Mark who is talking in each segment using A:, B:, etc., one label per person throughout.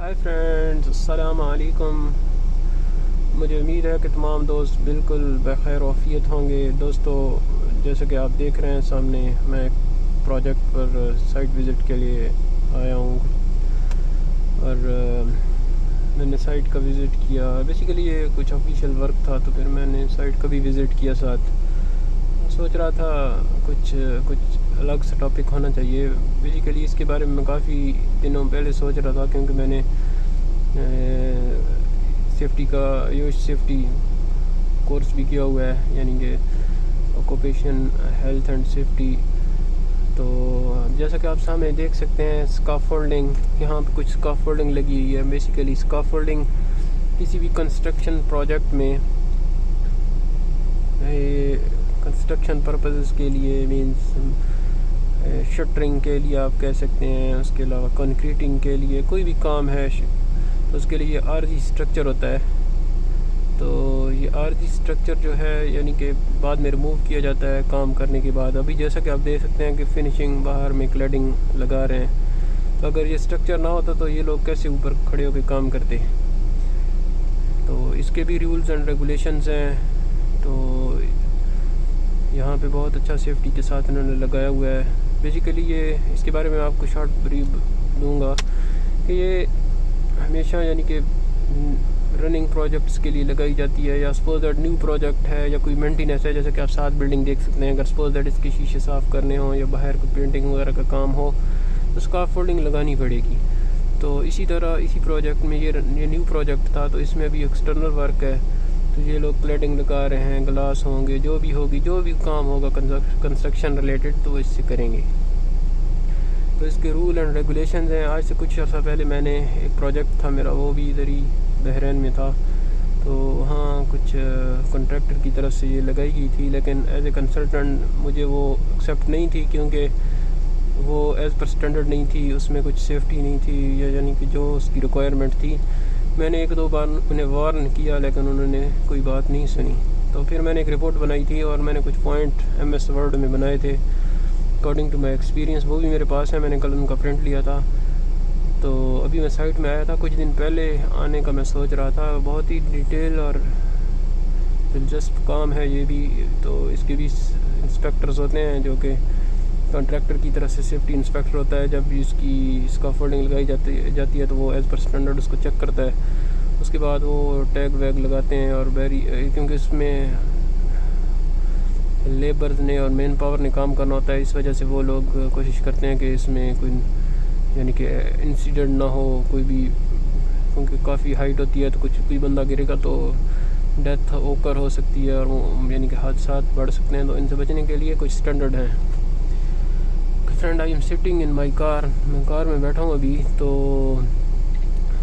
A: Hi friends, अस्सलाम वालेकुम। मुझे उम्मीद है कि तमाम दोस्त बिल्कुल बखैर आफियत होंगे। दोस्तों, जैसे कि आप देख रहे हैं सामने, मैं एक प्रोजेक्ट पर साइट विज़िट के लिए आया हूँ और मैंने साइट का विज़िट किया। बेसिकली ये कुछ ऑफिशियल वर्क था, तो फिर मैंने साइट का भी विज़िट किया। साथ सोच रहा था कुछ अलग सा टॉपिक होना चाहिए। बेसिकली इसके बारे में मैं काफ़ी दिनों पहले सोच रहा था, क्योंकि मैंने सेफ्टी का सेफ्टी कोर्स भी किया हुआ है, यानी कि ऑक्यूपेशन हेल्थ एंड सेफ्टी। तो जैसा कि आप सामने देख सकते हैं, स्काफोल्डिंग, यहाँ पे कुछ स्काफोल्डिंग लगी हुई है। बेसिकली स्काफोल्डिंग किसी भी कंस्ट्रक्शन प्रोजेक्ट में कंस्ट्रक्शन पर्पसेस के लिए मींस शटरिंग के लिए आप कह सकते हैं। उसके अलावा कंक्रीटिंग के लिए कोई भी काम है तो उसके लिए आरजी स्ट्रक्चर होता है। तो ये आरजी स्ट्रक्चर जो है, यानी कि बाद में रिमूव किया जाता है काम करने के बाद। अभी जैसा कि आप देख सकते हैं कि फिनिशिंग बाहर में क्लैडिंग लगा रहे हैं। तो अगर ये स्ट्रक्चर ना होता तो ये लोग कैसे ऊपर खड़े होकर काम करते। तो इसके भी रूल्स एंड रेगुलेशंस हैं। तो यहाँ पे बहुत अच्छा सेफ्टी के साथ इन्होंने लगाया हुआ है। बेसिकली ये इसके बारे में आपको शॉर्ट ब्रीफ दूंगा कि ये हमेशा यानी कि रनिंग प्रोजेक्ट्स के लिए लगाई जाती है, या सपोज दैट न्यू प्रोजेक्ट है या कोई मेंटेनेंस है। जैसे कि आप साथ बिल्डिंग देख सकते हैं, अगर सपोज दैट इसके शीशे साफ़ करने हों या बाहर कोई पेंटिंग वगैरह का काम हो तो स्काफोल्डिंग लगानी पड़ेगी। तो इसी तरह इसी प्रोजेक्ट में ये न्यू प्रोजेक्ट था, तो इसमें अभी एक्सटर्नल वर्क है। तो ये लोग क्लैडिंग लगा रहे हैं, ग्लास होंगे, जो भी काम होगा कंस्ट्रक्शन रिलेटेड, तो इससे करेंगे। तो इसके रूल एंड रेगुलेशंस हैं। आज से कुछ अर्सा पहले मैंने एक प्रोजेक्ट था मेरा, वो भी इधर ही बहरीन में था। तो वहाँ कुछ कॉन्ट्रैक्टर की तरफ से ये लगाई गई थी, लेकिन एज ए कंसल्टेंट मुझे वो एक्सेप्ट नहीं थी, क्योंकि वो एज़ पर स्टैंडर्ड नहीं थी। उसमें कुछ सेफ्टी नहीं थी, या यानी कि जो उसकी रिक्वायरमेंट थी। मैंने एक दो बार उन्हें वार्न किया, लेकिन उन्होंने कोई बात नहीं सुनी। तो फिर मैंने एक रिपोर्ट बनाई थी और मैंने कुछ पॉइंट MS वर्ड में बनाए थे अकॉर्डिंग टू माई एक्सपीरियंस। वो भी मेरे पास है, मैंने कल उनका प्रिंट लिया था। तो अभी मैं साइट में आया था, कुछ दिन पहले आने का मैं सोच रहा था। बहुत ही डिटेल और दिलचस्प काम है ये भी। तो इसके भी इंस्पेक्टर्स होते हैं, जो कि कॉन्ट्रैक्टर की तरफ से सेफ्टी इंस्पेक्टर होता है। जब इसकी स्काफोल्डिंग लगाई जाती है तो वो एज़ पर स्टैंडर्ड उसको चेक करता है। उसके बाद वो टैग वैग लगाते हैं, और क्योंकि इसमें लेबर्स ने और मैन पावर ने काम करना होता है, इस वजह से वो लोग कोशिश करते हैं कि इसमें कोई यानी कि इंसिडेंट ना हो कोई भी, क्योंकि काफ़ी हाइट होती है। तो कोई बंदा गिरेगा तो डेथ ओकर हो सकती है, और वो यानी कि हादसा बढ़ सकते हैं। तो इनसे बचने के लिए कुछ स्टैंडर्ड हैं। Friend, I am sitting in my car. मैं कार में बैठा हूँ अभी। तो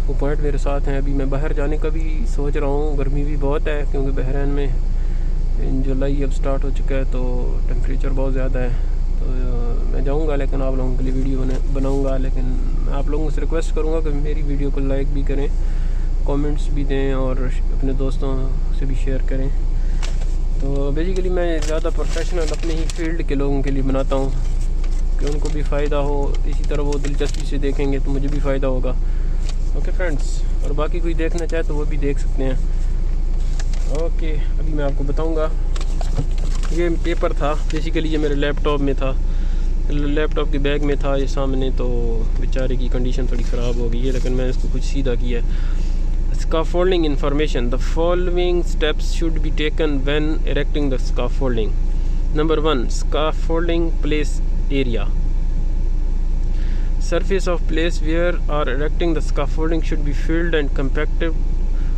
A: वो पॉइंट मेरे साथ हैं। अभी मैं बाहर जाने का भी सोच रहा हूँ। गर्मी भी बहुत है, क्योंकि बहरीन में जुलाई अब स्टार्ट हो चुका है, तो टेम्परेचर बहुत ज़्यादा है। तो मैं जाऊँगा, लेकिन आप लोगों के लिए वीडियो बनाऊँगा। लेकिन मैं आप लोगों से रिक्वेस्ट करूँगा कि मेरी वीडियो को लाइक भी करें, कमेंट्स भी दें, और अपने दोस्तों से भी शेयर करें। तो बेसिकली मैं ज़्यादा प्रोफेशनल अपने ही फील्ड के लोगों के लिए बनाता हूँ कि उनको भी फ़ायदा हो। इसी तरह वो दिलचस्पी से देखेंगे तो मुझे भी फ़ायदा होगा। ओके फ्रेंड्स, और बाकी कोई देखना चाहे तो वो भी देख सकते हैं। ओके, अभी मैं आपको बताऊंगा। ये पेपर था, बेसिकली ये मेरे लैपटॉप में था, लैपटॉप के बैग में था ये सामने। तो बेचारे की कंडीशन थोड़ी ख़राब हो गई है, लेकिन मैंने इसको कुछ सीधा किया है। Scaffolding information. The following steps should be taken when erecting the scaffolding. Number 1, scaffolding place area. Surface of place where are erecting the scaffolding should be filled and compacted.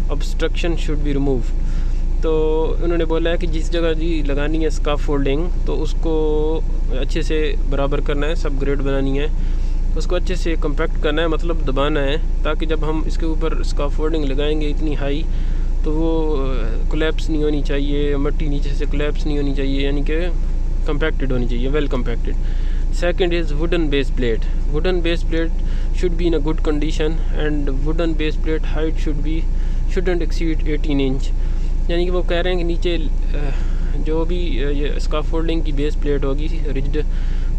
A: Obstruction should be removed. तो उन्होंने बोला है कि जिस जगह जी लगानी है scaffolding, तो उसको अच्छे से बराबर करना है, सब ग्रेड बनानी है, उसको अच्छे से कम्पैक्ट करना है, मतलब दबाना है, ताकि जब हम इसके ऊपर स्काफोल्डिंग लगाएंगे इतनी हाई, तो वो कोलैप्स नहीं होनी चाहिए, मट्टी नीचे से कोलैप्स नहीं होनी चाहिए, यानी कि compacted होनी चाहिए, well compacted. Second is wooden base plate. Wooden base plate should be in a good condition, and wooden base plate height shouldn't exceed 18 inch. यानी कि वो कह रहे हैं कि नीचे जो भी ये स्काफोल्डिंग की बेस प्लेट होगी, रिज्ड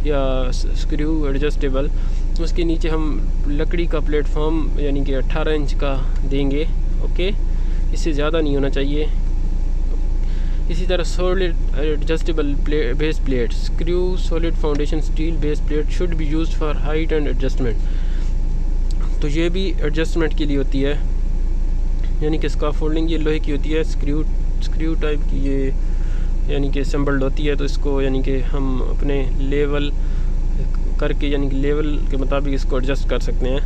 A: या स्क्रू एडजस्टेबल, उसके नीचे हम लकड़ी का प्लेटफॉर्म यानी कि 18 इंच का देंगे। ओके, इससे ज़्यादा नहीं होना चाहिए। इसी तरह solid adjustable base plate, screw solid foundation steel base plate should be used for height and adjustment. तो ये भी एडजस्टमेंट के लिए होती है, यानी कि स्काफोल्डिंग ये लोहे की होती है, स्क्रू टाइप की ये यानी कि असेंबल्ड होती है। तो इसको यानी कि हम अपने लेवल करके यानी कि लेवल के मुताबिक इसको एडजस्ट कर सकते हैं।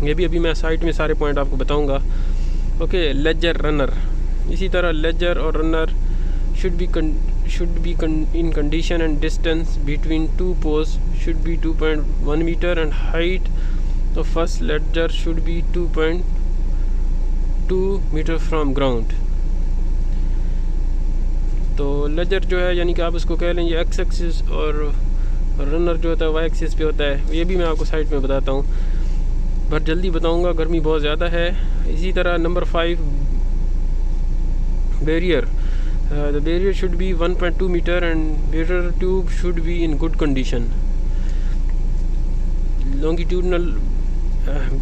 A: ये भी अभी मैं साइट में सारे पॉइंट आपको बताऊंगा। ओके, लेजर रनर, इसी तरह लेजर और runner should be in condition and distance between two posts should be 2.1 meter and height of first ledger should be 2.2 meter from ground। तो लेजर जो है यानी कि आप उसको कह लें ये एक्स एक्सिस और रनर जो होता है वाई एक्सिस पे होता है। ये भी मैं आपको साइड में बताता हूँ, पर जल्दी बताऊँगा, गर्मी बहुत ज़्यादा है। इसी तरह number 5 barrier, the barrier should be 1.2 meter and barrier tube should be in good condition। Longitudinal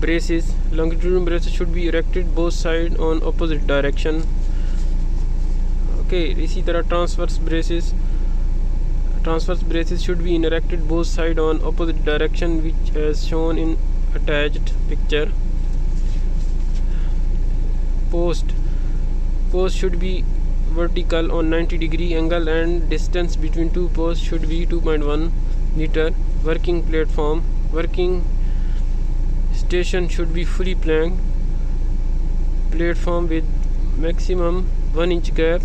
A: braces should be erected both sides on opposite direction। okay, इसी तरह transverse braces should be erected both sides on opposite direction which as shown in attached picture। post should be vertical on 90-degree angle and distance between two posts should be 2.1 meter। working station should be fully planked platform with maximum 1 inch gap,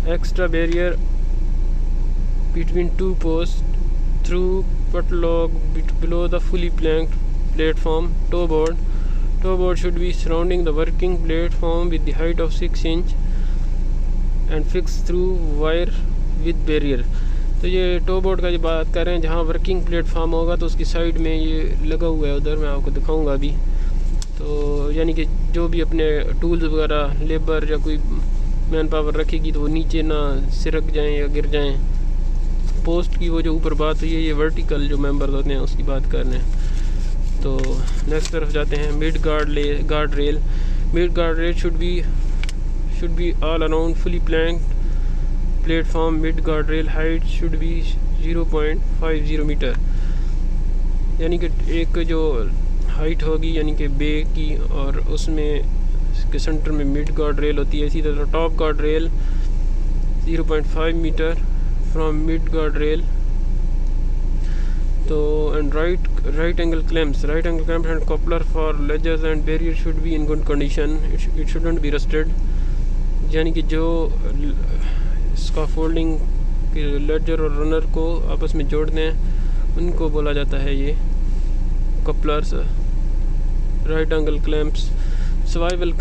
A: extra barrier between two posts through padlock below the fully planked platform। toe board should be surrounding the working platform with the height of 6 inch and fixed through wire with barrier। तो ये to board का जो बात कर रहे हैं, जहाँ working platform होगा तो उसकी साइड में ये लगा हुआ है, उधर मैं आपको दिखाऊंगा अभी। तो यानी कि जो भी अपने टूल्स वगैरह लेबर या कोई मैन पावर रखेगी तो वो नीचे ना सिरक जाएं या गिर जाएं। पोस्ट की वो जो ऊपर बात हुई है, ये वर्टिकल जो मेंबर्स होते हैं उसकी बात कर रहे हैं। तो नेक्स्ट तरफ जाते हैं। Mid guard rail should be all around fully planked platform। mid guard rail height should be 0.50 metre, यानी कि एक जो हाइट होगी यानी कि बे की, और उसमें के सेंटर में मिड गार्ड रेल होती है। इसी तरह top guard rail 0.5 metre from mid guard rail. तो and right angle clamps and coupler for ledgers and barrier should be in good condition। it shouldn't be rusted। यानी कि जो scaffolding के laser और रनर को आपस में जोड़ते हैं उनको बोला जाता है ये couplers. Right angle clamps, swivel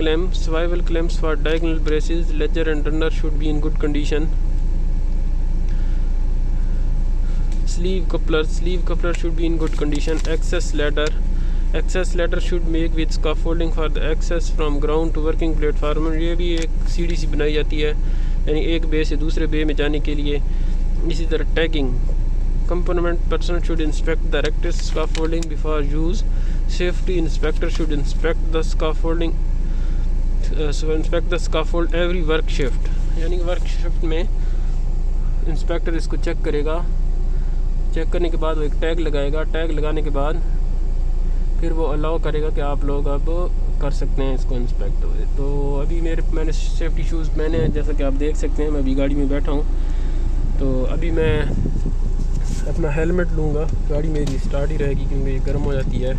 A: clamps for diagonal braces, ledger and runner should be in good condition। sleeve coupler should be in good condition। access ladder should make with scaffolding for the access from ground to working platform। ये भी एक सीढ़ी सी बनाई जाती है यानी एक बे से दूसरे बे में जाने के लिए। इसी तरह tagging component person should inspect the erected scaffolding before use। safety inspector should inspect the scaffold every work shift। यानी वर्क शिफ्ट में इंस्पेक्टर इसको चेक करेगा। चेक करने के बाद वो एक टैग लगाएगा। टैग लगाने के बाद फिर वो अलाउ करेगा कि आप लोग अब कर सकते हैं इसको इंस्पेक्ट। तो अभी मैंने सेफ्टी शूज़ मैंने जैसा कि आप देख सकते हैं, मैं अभी गाड़ी में बैठा हूँ। तो अभी मैं अपना हेलमेट लूँगा, गाड़ी मेरी स्टार्ट ही रहेगी क्योंकि ये गर्म हो जाती है,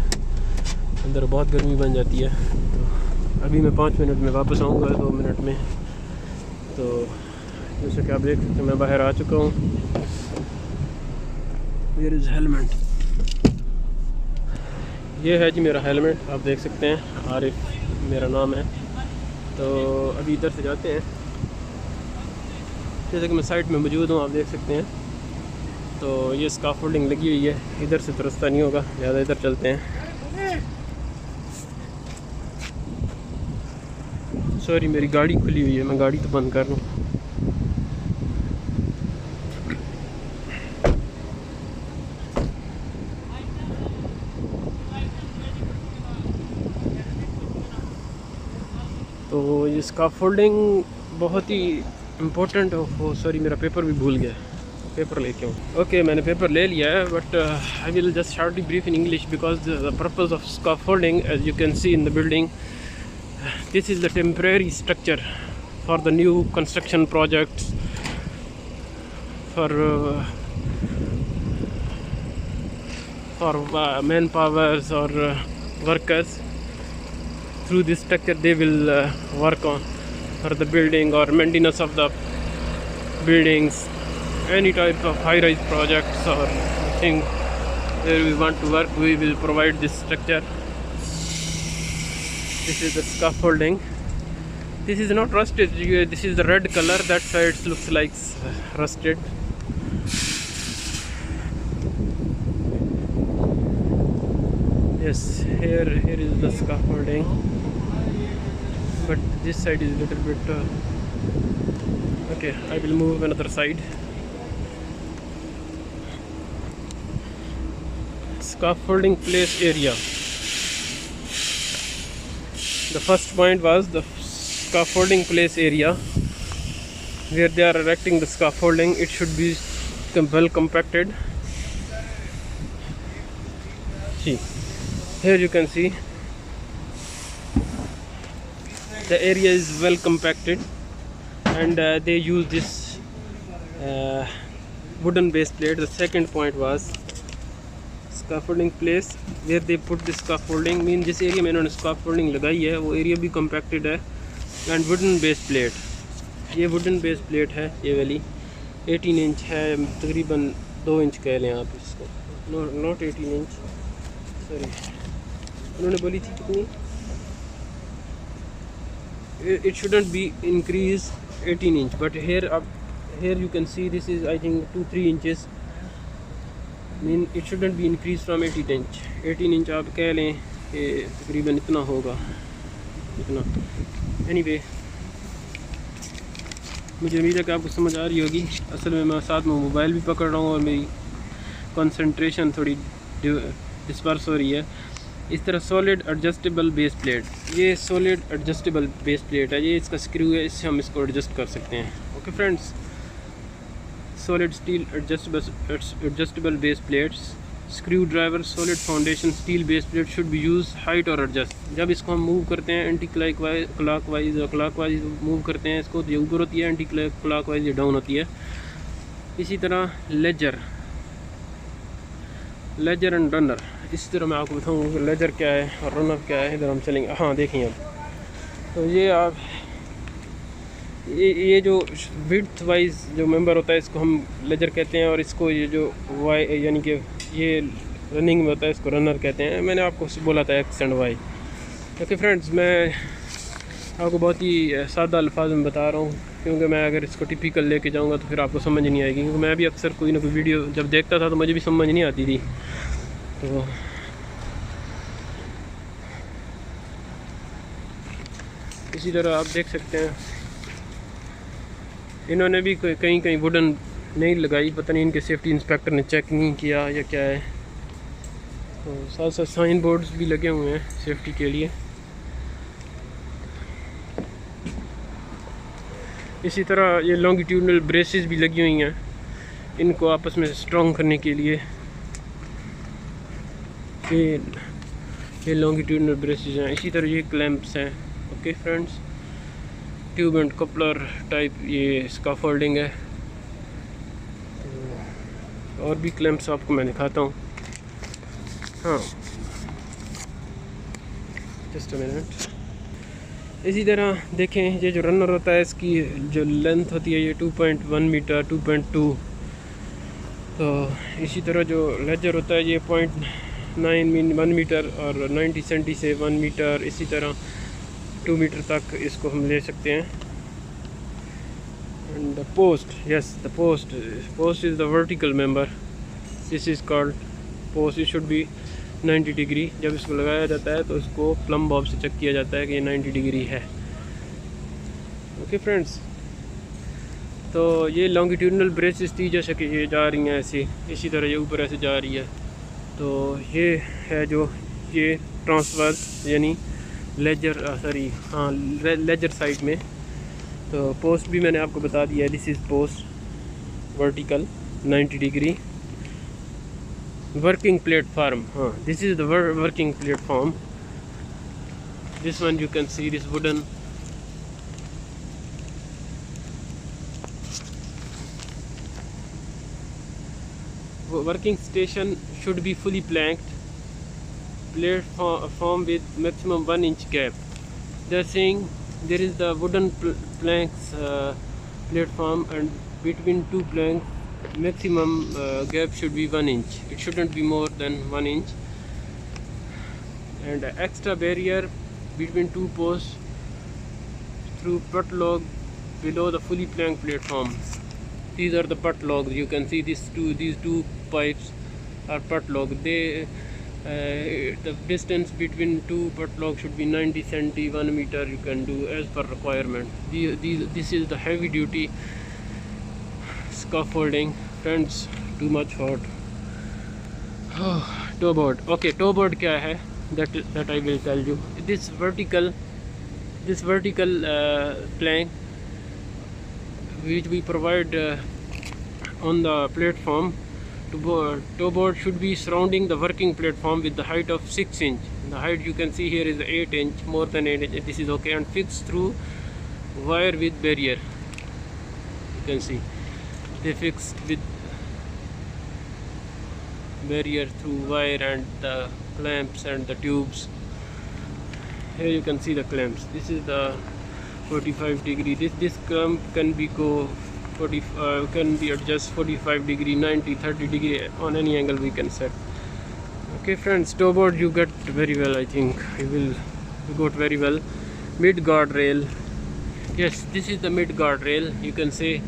A: अंदर बहुत गर्मी बन जाती है। तो अभी मैं 5 मिनट में वापस आऊँगा, 2 मिनट में। तो जैसे कि आप देख सकते हैं मैं बाहर आ चुका हूँ। वेयर इज़ हेलमेट, ये है जी मेरा हेलमेट, आप देख सकते हैं, आरिफ मेरा नाम है। तो अभी इधर से जाते हैं, जैसे कि मैं साइड में मौजूद हूँ, आप देख सकते हैं। तो ये स्काफोल्डिंग लगी हुई है, इधर से तो रास्ता नहीं होगा ज़्यादा, इधर चलते हैं। सॉरी मेरी गाड़ी खुली हुई है, मैं गाड़ी तो बंद कर लूँ। तो ये स्काफोल्डिंग बहुत ही इम्पोर्टेंट हो। सॉरी, मेरा पेपर भी भूल गया, पेपर लेके आऊँ। ओके, मैंने पेपर ले लिया है, but I will just shortly brief in English because the purpose of scaffolding, as you can see in the building, this is the temporary structure for the new construction projects, for manpowers or workers. Through this structure they will work on for the building or maintenance of the buildings, any type of high-rise projects or thing where we want to work, we will provide this structure. This is the scaffolding. This is not rusted, this is the red color, that side looks like rusted. Yes, here is the scaffolding, but this side is a little bit okay. I will move another side. Scaffolding place area. The first point was the scaffolding place area, where they are erecting the scaffolding. It should be well compacted. See, here you can see the area is well compacted, and they use this wooden base plate. The second point was scaffolding place, where they put the scaffolding, mean जिस area में इन्होंने scaffolding लगाई है वो area भी compacted है, and wooden base plate, ये wooden base plate है, ये वाली 18 इंच है, तकरीबन 2 इंच कह लें आप इसको, नॉट 18 इंच, सॉरी उन्होंने बोली थी कितनी, it shouldn't be increase 18 inch, but here you can see this is I think 2-3 inches, mean it shouldn't be increased from 18 inch. 18 inch आप कह लें कि तकरीबन इतना होगा, इतना। anyway, मुझे उम्मीद है कि आपको समझ आ रही होगी। असल में मैं साथ में मोबाइल भी पकड़ रहा हूँ और मेरी कंसंट्रेशन थोड़ी डिस्पर्स हो रही है। इस तरह सॉलिड एडजस्टेबल बेस प्लेट, ये सॉलिड एडजस्टेबल बेस प्लेट है, ये इसका स्क्रू है, इससे हम इसको एडजस्ट कर सकते हैं। Okay friends, solid steel adjustable base plates, screw driver, solid foundation steel base plate should be use height और एडजस्ट। जब इसको हम मूव करते हैं एंटी क्लॉकवाइज और क्लॉकवाइज मूव करते हैं इसको, तो ये ऊपर होती है, एंटी क्लॉकवाइज ये डाउन होती है। इसी तरह लेजर एंड रनर, इस तरह मैं आपको बताऊँ लेजर क्या है और रनर क्या है। इधर हम चलेंगे, हाँ देखें अब, तो ये आप ये जो विड्थ वाइज जो मेंबर होता है इसको हम लेजर कहते हैं, और इसको ये जो वाई यानी कि ये रनिंग में होता है इसको रनर कहते हैं। मैंने आपको बोला था X and Y. Okay friends, मैं आपको बहुत ही सादा अल्फाज में बता रहा हूँ, क्योंकि मैं अगर इसको टिपिकल लेके जाऊँगा तो फिर आपको समझ नहीं आएगी, क्योंकि मैं भी अक्सर कोई ना कोई वीडियो जब देखता था तो मुझे भी समझ नहीं आती थी। तो इसी तरह आप देख सकते हैं इन्होंने भी कहीं वुडन नहीं लगाई, पता नहीं इनके सेफ्टी इंस्पेक्टर ने चेक नहीं किया या क्या है। तो साथ साथ साइन बोर्ड्स भी लगे हुए हैं सेफ्टी के लिए। इसी तरह ये लॉन्गिट्यूडनल ब्रेसेस भी लगी हुई हैं इनको आपस में स्ट्रॉन्ग करने के लिए। ये लॉन्गिट्यूडनल ब्रेसेस हैं। इसी तरह ये क्लैंप्स हैं। Okay friends, tube and coupler type ये स्काफोल्डिंग है। और भी क्लैंप्स आपको मैं दिखाता हूँ। हाँ, जस्ट अ मिनट। इसी तरह देखें, ये जो रनर होता है इसकी जो लेंथ होती है ये 2.1 मीटर 2.2। तो इसी तरह जो लेजर होता है ये 0.9 मीटर और 90 सेंटी से 1 मीटर, इसी तरह 2 मीटर तक इसको हम ले सकते हैं। And the post, yes the post is the vertical member, this is called post. It should be 90 degree. जब इसको लगाया जाता है तो इसको प्लम बॉब से चेक किया जाता है कि ये 90 डिग्री है। ओके फ्रेंड्स, तो ये लॉन्गिट्यूडनल ब्रेसेस थी, जैसे कि ये जा रही हैं ऐसे, इसी तरह ये ऊपर ऐसे जा रही है। तो ये है जो ये ट्रांसवर्स यानी लेजर सॉरी हाँ लेजर साइड में। तो पोस्ट भी मैंने आपको बता दिया है, this is post vertical 90 degree. Working platform, हाँ this is the working platform. This one you can see this wooden working station should be fully planked platform with maximum 1 inch gap. They are saying there is the wooden planks platform, and between two planks maximum gap should be 1 inch. It shouldn't be more than 1 inch. And extra barrier between two posts through butt log below the fully planked platform. These are the butt logs. You can see these two pipes are butt log. They the distance between two butt logs should be 90 cm, 1 meter. You can do as per requirement. This is the heavy duty scaffolding. Friends, too much hot. Toe board. Okay, toe board क्या है? That I will tell you. This vertical plank which we provide on the platform. Toe board should be surrounding the working platform with the height of 6 inch. The height you can see here is 8 inch, more than 8 inch. This is okay, and fixed through wire with barrier. You can see they fixed with barrier through wire and the clamps and the tubes. Here you can see the clamps. This is the 45 degree. This clamp can be can be adjust 45 degree, 90, 30 degree, on any angle we can set. Okay friends, toe board you get very well. I think you got very well. Mid guard rail. Yes, this is the mid guard rail. You can say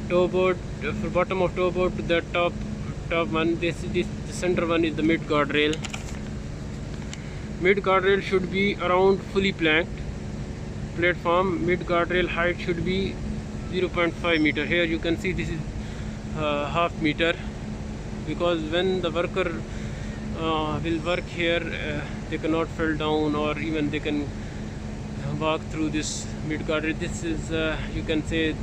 A: toe board, from bottom of toe board to the top one. The center one is the mid guard rail. Mid guard rail should be around fully planked platform. Mid guard rail height should be 0.5 meter. Here you can see this is half meter, because when the worker will work here, they cannot fall down, or even they can walk through this mid guard rail. This is you can say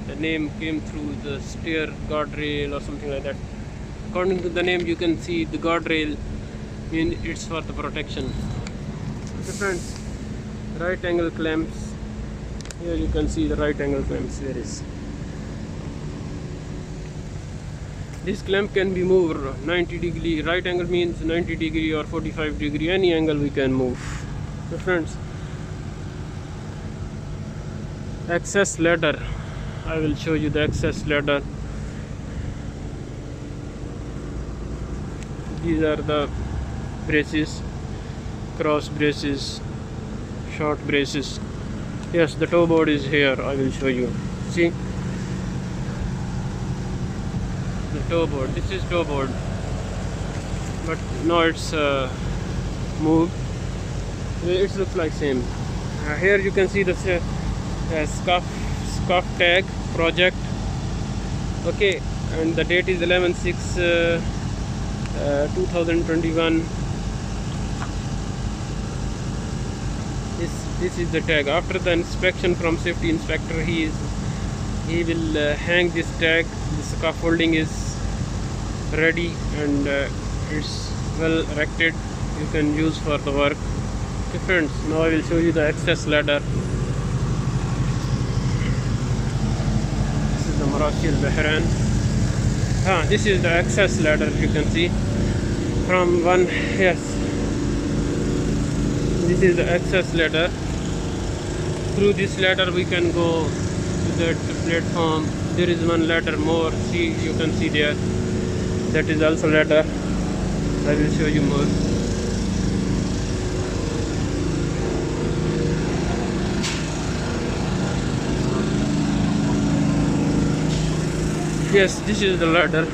A: the name came through the stair guardrail or something like that. According to the name, you can see the guardrail means it's for the protection. Okay friends, right angle clamps. Here you can see the right angle clamps. There is. This clamp can be moved 90 degree. Right angle means 90 degree or 45 degree. Any angle we can move. Okay friends, access ladder. I will show you the access ladder. These are the braces, cross braces, short braces. Yes, the toe board is here. I will show you. See the toe board. This is toe board, but now it's moved. It looks like same. Here you can see the scuff tag project. Okay, and the date is 11/6/2021. This is the tag. After the inspection from safety inspector, he will hang this tag. The scaffolding is ready and it's well erected. You can use for the work. Okay friends, now I will show you the access ladder. This is the Marassi Al Bahrain. This is the access ladder. You can see from one. Yes, this is the access ladder. Through this ladder we can go to that platform. There is one ladder more. See, you can see there. That is also ladder. I will show you more. Yes, this is the ladder.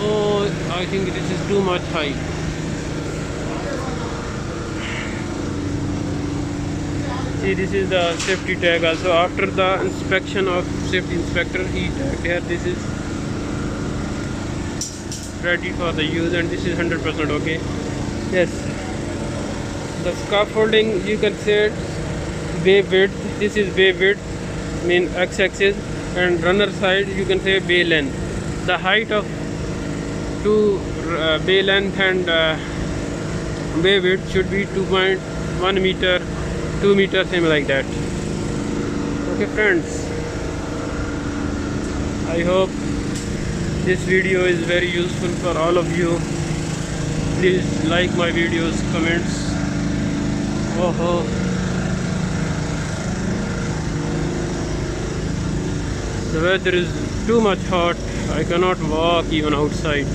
A: Oh, I think this is too much high. See, this is the safety tag also. After the inspection of safety inspector, he tagged here. This is ready for the use, and this is 100% okay. Yes, the scaffolding, you can say bay width. This is bay width, mean x-axis, and runner side you can say bay length. The height of two bay length and bay width should be 2.1 meter, 2 meter, same like that. Okay friends, I hope this video is very useful for all of you. Please like my videos, comments. Oh, the weather is too much hot. I cannot walk even outside.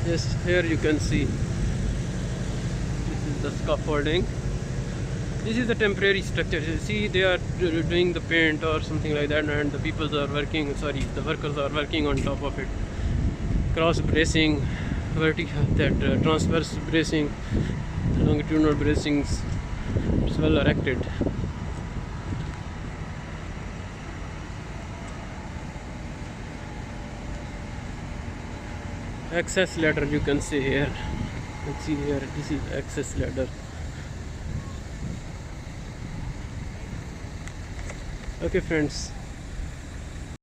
A: Yes, here you can see this is the scaffolding. This is the temporary structure. You see, they are doing the paint or something like that, and the people are working. Sorry, the workers are working on top of it. Cross bracing, vertical, that transverse bracing, longitudinal bracings. It's well erected. Access ladder you can see here. Let's see here. This is access ladder. Okay friends,